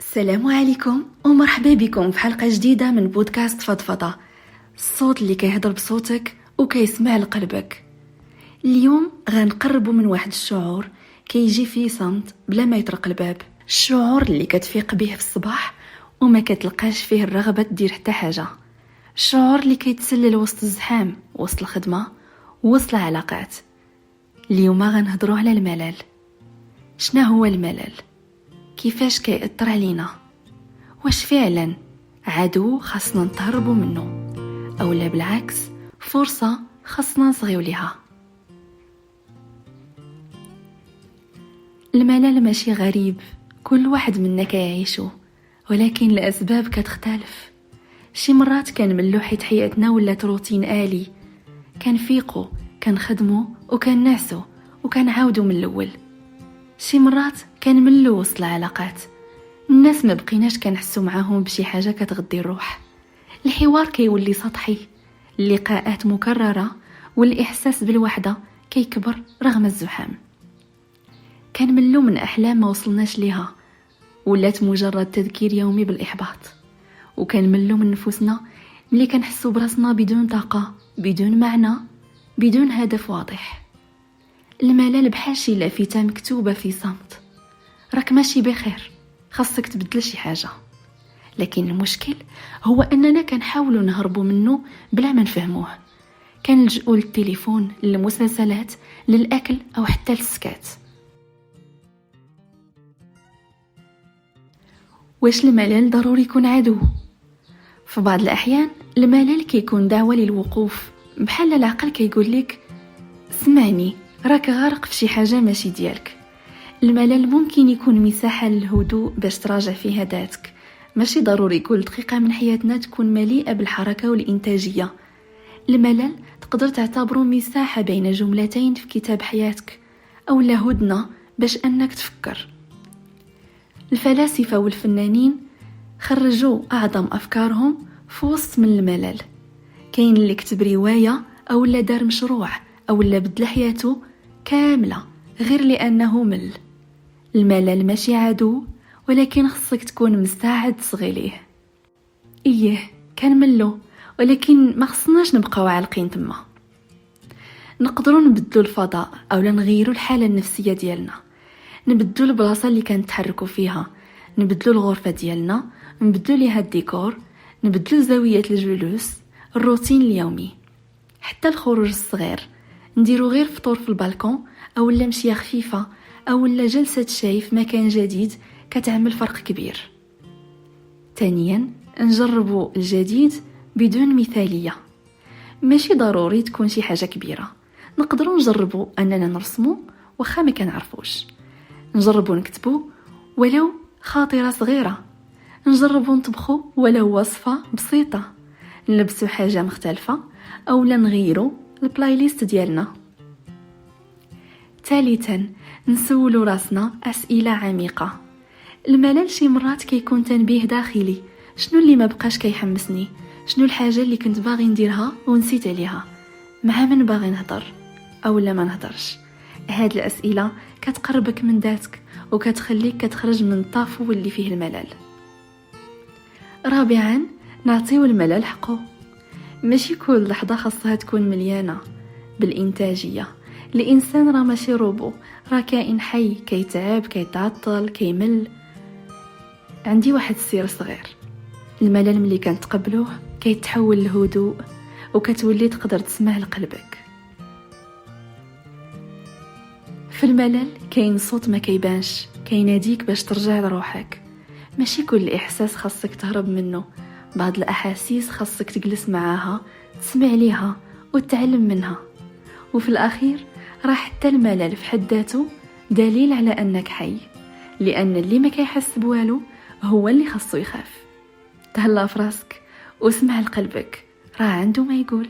السلام عليكم ومرحبا بكم في حلقة جديدة من بودكاست فضفضة، الصوت اللي كيهضر بصوتك وكيسمع لقلبك. اليوم غنقربوا من واحد الشعور كيجي فيه صمت بلا ما يطرق الباب، الشعور اللي كتفيق به في الصباح وما كتلقاش فيه الرغبة دير حتى حاجة، الشعور اللي كيتسلل وسط الزحام، وسط الخدمة، وسط العلاقات. اليوم غنهضروا على الملل. شنو هو الملل؟ كيفاش كيأثر علينا؟ واش فعلا عدو خاصنا نتهربوا منه، او لا بالعكس فرصة خاصنا نصغيو ليها؟ الملل ماشي غريب، كل واحد منا كيعيشو، ولكن الاسباب كتختلف. شي مرات كنملو حيت حياتنا ولات روتين آلي، كنفيقو كنخدمو وكنعسو وكنعاودو من الاول. شي مرات كنملو وسط العلاقات، الناس ما بقيناش كنحسو معاهم بشي حاجة كتغذي الروح، الحوار كيولي سطحي، اللقاءات مكررة، والإحساس بالوحدة كيكبر رغم الزحام. كنملو من أحلام ما وصلناش ليها، ولات مجرد تذكير يومي بالإحباط. وكنملو من نفوسنا ملي كنحسو براسنا بدون طاقة، بدون معنى، بدون هدف واضح. الملل بحال شي لافتة مكتوبة في صمت، راك ماشي بخير، خاصك تبدل شي حاجة. لكن المشكل هو أننا كنحاولوا نهربوا منه بلا ما نفهموه. كنلجؤوا للتليفون، للمسلسلات، للأكل أو حتى للسكات. واش الملل ضروري يكون عدو؟ في بعض الأحيان الملل كيكون دعوة للوقوف، بحال العقل كيقول لك اسمعني، راك غارق في شي حاجة ماشي ديالك. الملل ممكن يكون مساحة للهدوء باش تراجع فيها ذاتك، ماشي ضروري كل دقيقة من حياتنا تكون مليئة بالحركة والإنتاجية. الملل تقدر تعتبره مساحة بين جملتين في كتاب حياتك، أو لهدنة باش أنك تفكر. الفلاسفة والفنانين خرجوا أعظم أفكارهم في وسط من الملل. كاين اللي كتب رواية، أو اللي دار مشروع، أو اللي بدل حياته كاملة غير لأنه مل. الملل ماشي عدو، ولكن خصك تكون مستعد تصغي ليه. كنملو، ولكن ما خصناش نبقاو عالقين تما. نقدروا نبدلوا الفضاء، او نغيروا الحاله النفسيه ديالنا، نبدلوا البلاصه اللي كنتحركوا فيها، نبدلوا الغرفه ديالنا، نبدلوا ليها الديكور، نبدلوا زاويه الجلوس، الروتين اليومي، حتى الخروج الصغير. نديروا غير فطور في البالكون، او لا مشيه خفيفه، أو لا جلسة شاي في مكان جديد كتعمل فرق كبير. ثانيا، نجربوا الجديد بدون مثالية، ماشي ضروري تكون شي حاجة كبيرة. نقدروا نجربوا أننا نرسموا وخا ما كنعرفوش، نجربوا نكتبوا ولو خاطرة صغيرة، نجربوا نطبخوا ولو وصفة بسيطة، نلبسوا حاجة مختلفة، أو لا نغيروا البلاي ليست ديالنا. ثالثا، نسولوا راسنا أسئلة عميقة. الملل شي مرات كيكون تنبيه داخلي، شنو اللي ما بقاش كيحمسني؟ شنو الحاجة اللي كنت باغي نديرها ونسيت عليها؟ مع من باغي نهضر أو لا ما نهضرش؟ هاد الأسئلة كتقربك من ذاتك وكتخليك كتخرج من الطافو اللي فيه الملل. رابعا، نعطيو الملل حقه. ماشي كل لحظة خاصها تكون مليانة بالإنتاجية. الإنسان راه ماشي روبو، راه كائن حي، كيتعب، كيتعطل، كيمل. عندي واحد السر صغير، الملل ملي كنتقبلوه كيتحول لهدوء، وكتولي تقدر تسمع لقلبك. في الملل كاين صوت ما كيبانش، كيناديك باش ترجع لروحك. ماشي كل إحساس خاصك تهرب منه، بعض الأحاسيس خاصك تجلس معاها، تسمع ليها وتتعلم منها. وفي الأخير راه حتى الملل في حد ذاته دليل على أنك حي، لأن اللي ما كيحس بوالو هو اللي خاصو يخاف. تهلا في راسك واسمع لقلبك، راه عنده ما يقول.